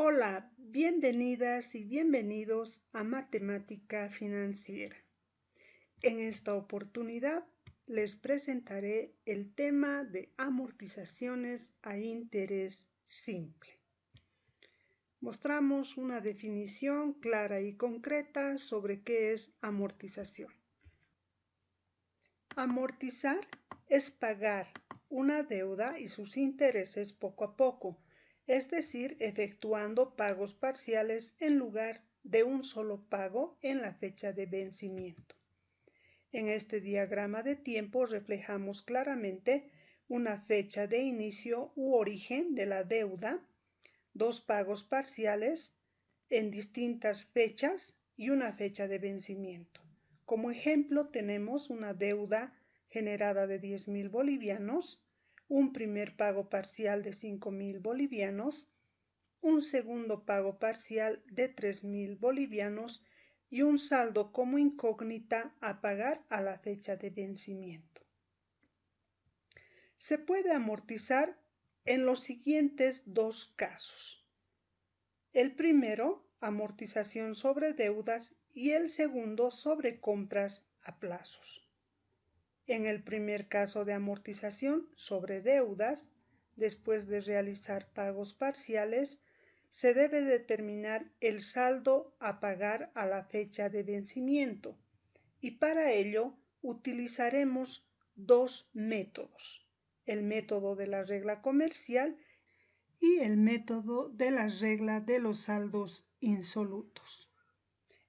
Hola, bienvenidas y bienvenidos a Matemática Financiera. En esta oportunidad les presentaré el tema de amortizaciones a interés simple. Mostramos una definición clara y concreta sobre qué es amortización. Amortizar es pagar una deuda y sus intereses poco a poco, es decir, efectuando pagos parciales en lugar de un solo pago en la fecha de vencimiento. En este diagrama de tiempo reflejamos claramente una fecha de inicio u origen de la deuda, dos pagos parciales en distintas fechas y una fecha de vencimiento. Como ejemplo tenemos una deuda generada de 10.000 bolivianos, un primer pago parcial de 5.000 bolivianos, un segundo pago parcial de 3.000 bolivianos y un saldo como incógnita a pagar a la fecha de vencimiento. Se puede amortizar en los siguientes dos casos. El primero, amortización sobre deudas, y el segundo, sobre compras a plazos. En el primer caso de amortización sobre deudas, después de realizar pagos parciales, se debe determinar el saldo a pagar a la fecha de vencimiento, y para ello utilizaremos dos métodos: el método de la regla comercial y el método de la regla de los saldos insolutos.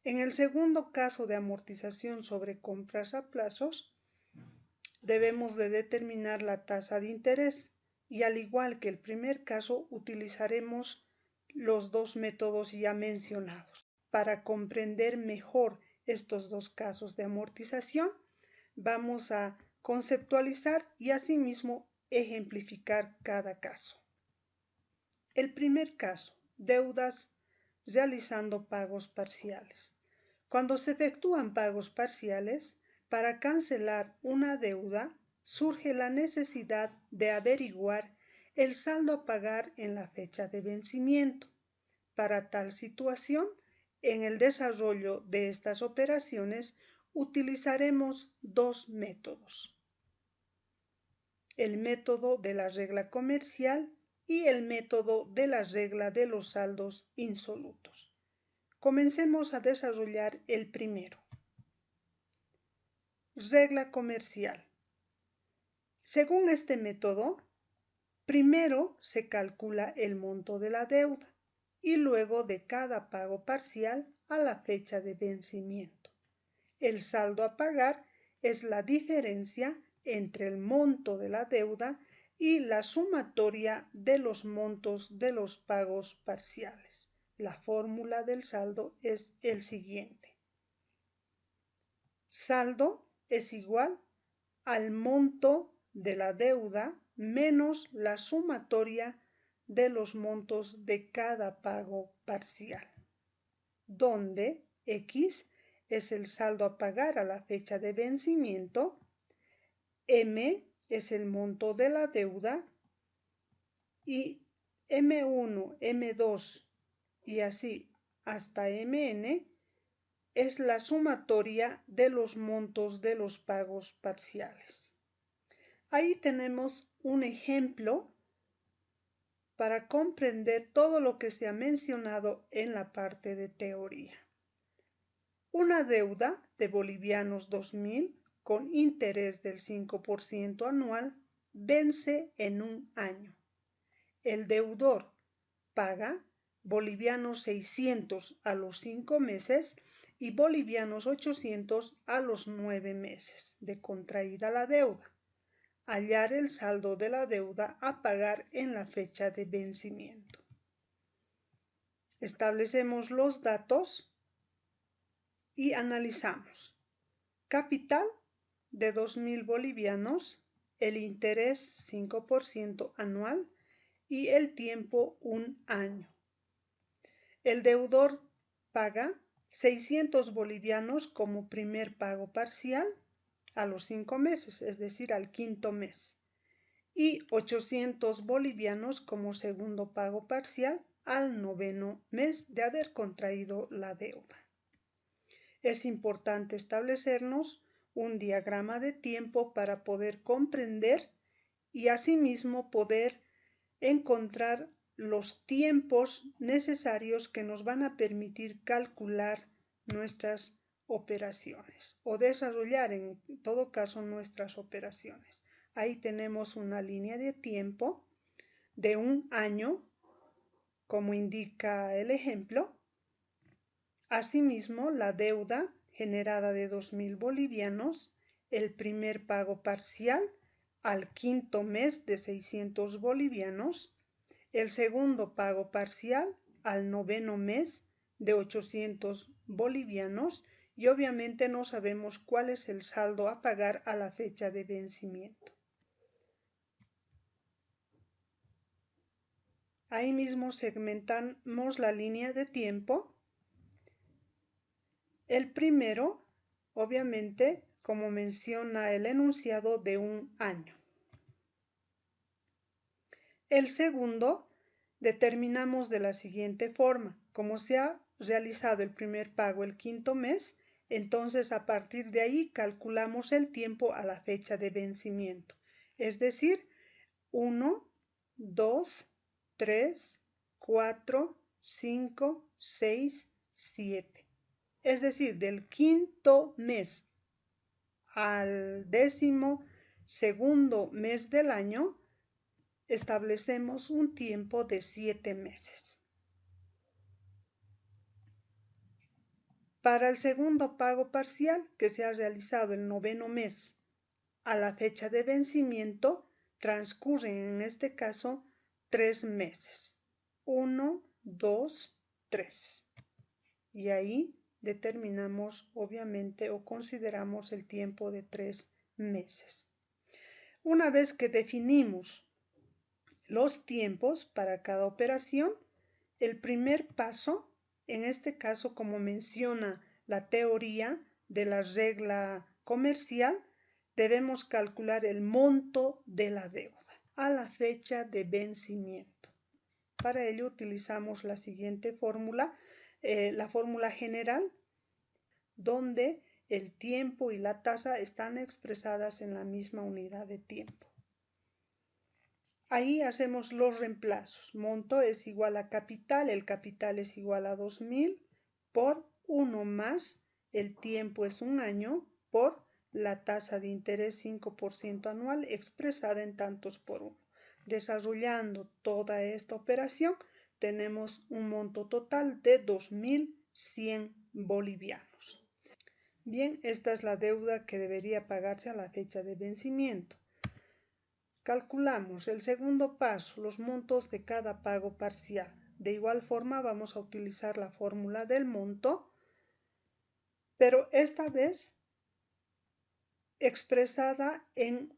En el segundo caso de amortización sobre compras a plazos, debemos de determinar la tasa de interés y, al igual que el primer caso, utilizaremos los dos métodos ya mencionados. Para comprender mejor estos dos casos de amortización, vamos a conceptualizar y asimismo ejemplificar cada caso. El primer caso, deudas realizando pagos parciales. Cuando se efectúan pagos parciales, para cancelar una deuda, surge la necesidad de averiguar el saldo a pagar en la fecha de vencimiento. Para tal situación, en el desarrollo de estas operaciones, utilizaremos dos métodos: el método de la regla comercial y el método de la regla de los saldos insolutos. Comencemos a desarrollar el primero. Regla comercial. Según este método, primero se calcula el monto de la deuda y luego de cada pago parcial a la fecha de vencimiento. El saldo a pagar es la diferencia entre el monto de la deuda y la sumatoria de los montos de los pagos parciales. La fórmula del saldo es el siguiente: saldo es igual al monto de la deuda menos la sumatoria de los montos de cada pago parcial, donde X es el saldo a pagar a la fecha de vencimiento, M es el monto de la deuda y M1, M2 y así hasta Mn es la sumatoria de los montos de los pagos parciales. Ahí tenemos un ejemplo para comprender todo lo que se ha mencionado en la parte de teoría. Una deuda de bolivianos 2.000 con interés del 5% anual vence en un año. El deudor paga bolivianos 600 a los 5 meses y bolivianos 800 a los 9 meses de contraída la deuda. Hallar el saldo de la deuda a pagar en la fecha de vencimiento. Establecemos los datos y analizamos. Capital de 2.000 bolivianos, el interés 5% anual y el tiempo un año. El deudor paga 600 bolivianos como primer pago parcial a los 5 meses, es decir, al quinto mes, y 800 bolivianos como segundo pago parcial al noveno mes de haber contraído la deuda. Es importante establecernos un diagrama de tiempo para poder comprender y asimismo poder encontrar los tiempos necesarios que nos van a permitir calcular nuestras operaciones o desarrollar en todo caso nuestras operaciones. Ahí tenemos una línea de tiempo de un año, como indica el ejemplo. Asimismo, la deuda generada de 2.000 bolivianos, el primer pago parcial al quinto mes de 600 bolivianos, el segundo pago parcial al noveno mes de 800 bolivianos y obviamente no sabemos cuál es el saldo a pagar a la fecha de vencimiento. Ahí mismo segmentamos la línea de tiempo. El primero, obviamente, como menciona el enunciado, de un año. El segundo, determinamos de la siguiente forma. Como se ha realizado el primer pago el quinto mes, entonces a partir de ahí calculamos el tiempo a la fecha de vencimiento. Es decir, 1, 2, 3, 4, 5, 6, 7. Es decir, del quinto mes al 12º mes del año, establecemos un tiempo de 7 meses. Para el segundo pago parcial, que se ha realizado el noveno mes a la fecha de vencimiento, transcurren en este caso 3 meses. 1, 2, 3. Y ahí determinamos obviamente o consideramos el tiempo de 3 meses. Una vez que definimos los tiempos para cada operación, el primer paso, en este caso como menciona la teoría de la regla comercial, debemos calcular el monto de la deuda a la fecha de vencimiento. Para ello utilizamos la siguiente fórmula, la fórmula general, donde el tiempo y la tasa están expresadas en la misma unidad de tiempo. Ahí hacemos los reemplazos. Monto es igual a capital, el capital es igual a 2.000 por 1 más, el tiempo es un año, por la tasa de interés 5% anual expresada en tantos por 1. Desarrollando toda esta operación, tenemos un monto total de 2.100 bolivianos. Bien, esta es la deuda que debería pagarse a la fecha de vencimiento. Calculamos el segundo paso, los montos de cada pago parcial. De igual forma vamos a utilizar la fórmula del monto, pero esta vez expresada en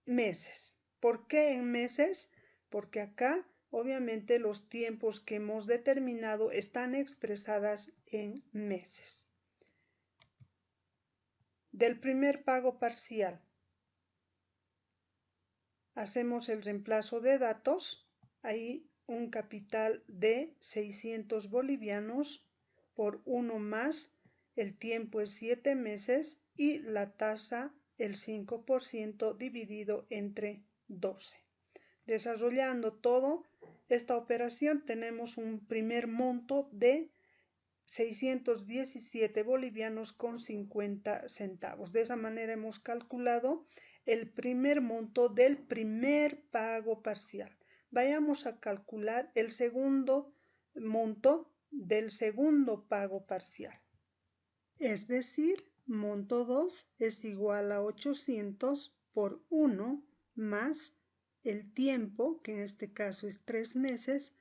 meses. ¿Por qué en meses? Porque acá obviamente los tiempos que hemos determinado están expresadas en meses. Del primer pago parcial hacemos el reemplazo de datos, ahí un capital de 600 bolivianos por 1 más, el tiempo es 7 meses y la tasa el 5% dividido entre 12. Desarrollando toda esta operación tenemos un primer monto de 617 bolivianos con 50 centavos. De esa manera hemos calculado el primer monto del primer pago parcial. Vayamos a calcular el segundo monto del segundo pago parcial. Es decir, monto 2 es igual a 800 por 1 más el tiempo, que en este caso es 3 meses,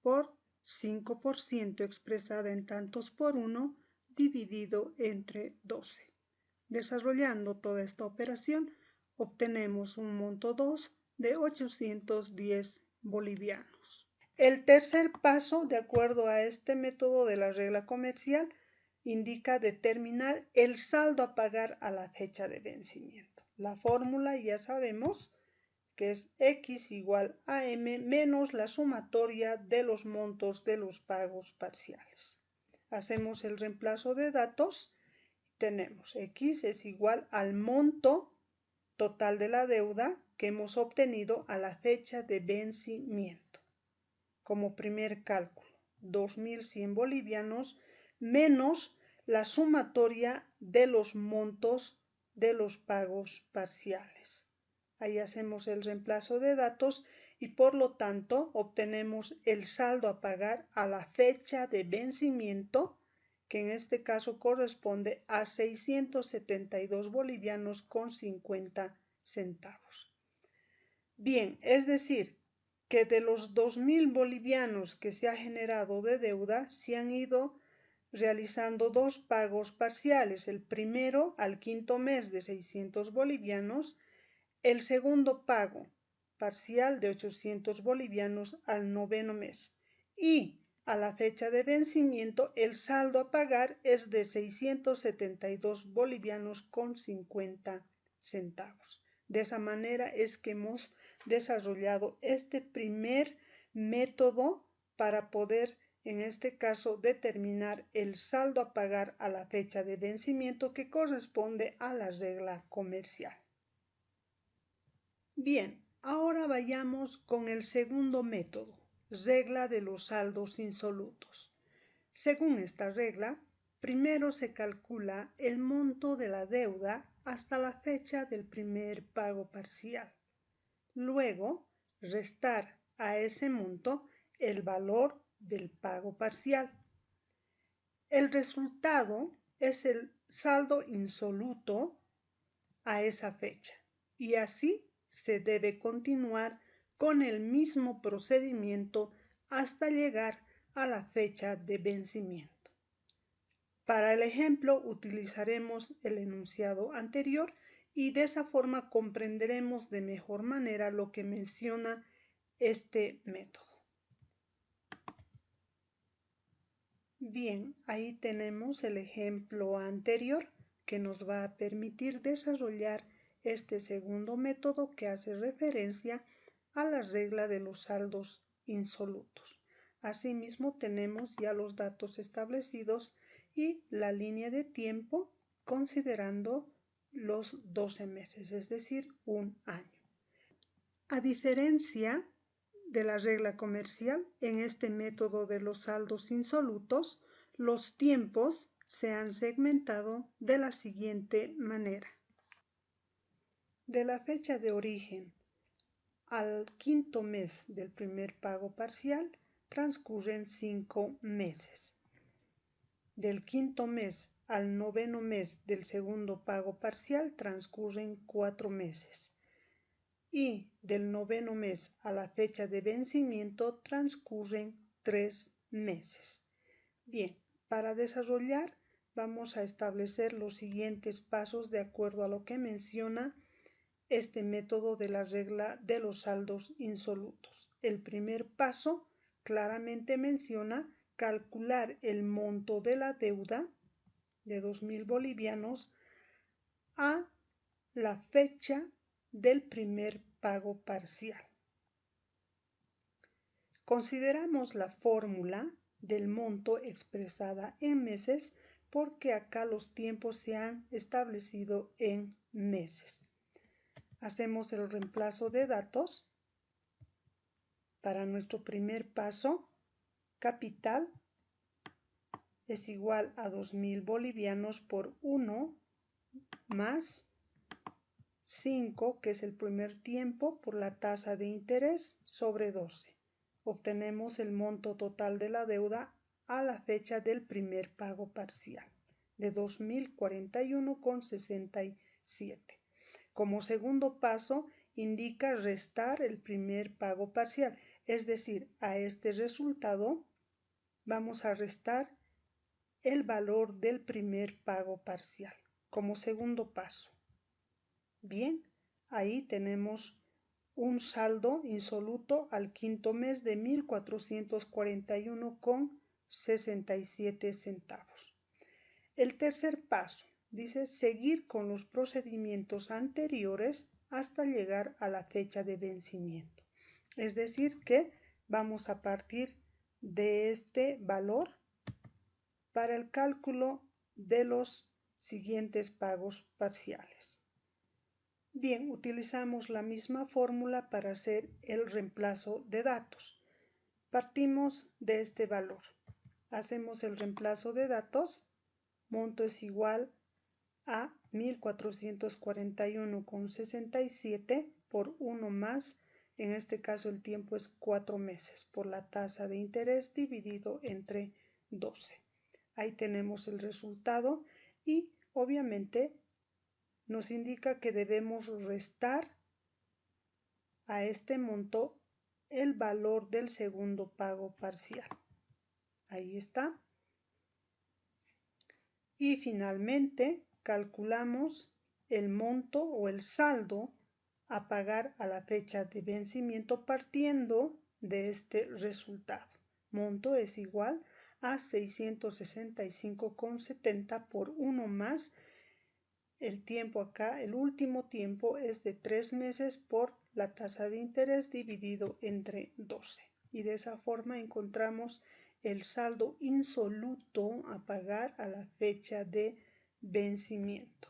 por 5% expresada en tantos por 1 dividido entre 12. Desarrollando toda esta operación, obtenemos un monto 2 de 810 bolivianos. El tercer paso, de acuerdo a este método de la regla comercial, indica determinar el saldo a pagar a la fecha de vencimiento. La fórmula ya sabemos que que es X igual a M menos la sumatoria de los montos de los pagos parciales. Hacemos el reemplazo de datos. Tenemos X es igual al monto total de la deuda que hemos obtenido a la fecha de vencimiento. Como primer cálculo, 2.100 bolivianos menos la sumatoria de los montos de los pagos parciales. Ahí hacemos el reemplazo de datos y por lo tanto obtenemos el saldo a pagar a la fecha de vencimiento, que en este caso corresponde a 672 bolivianos con 50 centavos. Bien, es decir, que de los 2.000 bolivianos que se ha generado de deuda, se han ido realizando dos pagos parciales, el primero al quinto mes de 600 bolivianos, el segundo pago parcial de 800 bolivianos al noveno mes y a la fecha de vencimiento el saldo a pagar es de 672 bolivianos con 50 centavos. De esa manera es que hemos desarrollado este primer método para poder, en este caso, determinar el saldo a pagar a la fecha de vencimiento que corresponde a la regla comercial. Bien, ahora vayamos con el segundo método, regla de los saldos insolutos. Según esta regla, primero se calcula el monto de la deuda hasta la fecha del primer pago parcial. Luego, restar a ese monto el valor del pago parcial. El resultado es el saldo insoluto a esa fecha y así se debe continuar con el mismo procedimiento hasta llegar a la fecha de vencimiento. Para el ejemplo utilizaremos el enunciado anterior y de esa forma comprenderemos de mejor manera lo que menciona este método. Bien, ahí tenemos el ejemplo anterior que nos va a permitir desarrollar este segundo método que hace referencia a la regla de los saldos insolutos. Asimismo, tenemos ya los datos establecidos y la línea de tiempo considerando los 12 meses, es decir, un año. A diferencia de la regla comercial, en este método de los saldos insolutos, los tiempos se han segmentado de la siguiente manera. De la fecha de origen al quinto mes del primer pago parcial transcurren 5 meses. Del quinto mes al noveno mes del segundo pago parcial transcurren 4 meses. Y del noveno mes a la fecha de vencimiento transcurren 3 meses. Bien, para desarrollar vamos a establecer los siguientes pasos de acuerdo a lo que menciona este método de la regla de los saldos insolutos. El primer paso claramente menciona calcular el monto de la deuda de 2.000 bolivianos a la fecha del primer pago parcial. Consideramos la fórmula del monto expresada en meses porque acá los tiempos se han establecido en meses. Hacemos el reemplazo de datos. Para nuestro primer paso, capital es igual a 2.000 bolivianos por 1 más 5, que es el primer tiempo, por la tasa de interés sobre 12. Obtenemos el monto total de la deuda a la fecha del primer pago parcial, de 2.041,67. Como segundo paso, indica restar el primer pago parcial, es decir, a este resultado vamos a restar el valor del primer pago parcial, como segundo paso. Bien, ahí tenemos un saldo insoluto al quinto mes de 1.441,67 centavos. El tercer paso dice seguir con los procedimientos anteriores hasta llegar a la fecha de vencimiento. Es decir que vamos a partir de este valor para el cálculo de los siguientes pagos parciales. Bien, utilizamos la misma fórmula para hacer el reemplazo de datos. Partimos de este valor. Hacemos el reemplazo de datos. Monto es igual a 1441,67 por 1 más, en este caso el tiempo es 4 meses, por la tasa de interés dividido entre 12. Ahí tenemos el resultado y obviamente nos indica que debemos restar a este monto el valor del segundo pago parcial. Ahí está. Y finalmente calculamos el monto o el saldo a pagar a la fecha de vencimiento partiendo de este resultado. Monto es igual a 665,70 por 1 más. El tiempo acá, el último tiempo es de 3 meses por la tasa de interés dividido entre 12. Y de esa forma encontramos el saldo insoluto a pagar a la fecha de vencimiento.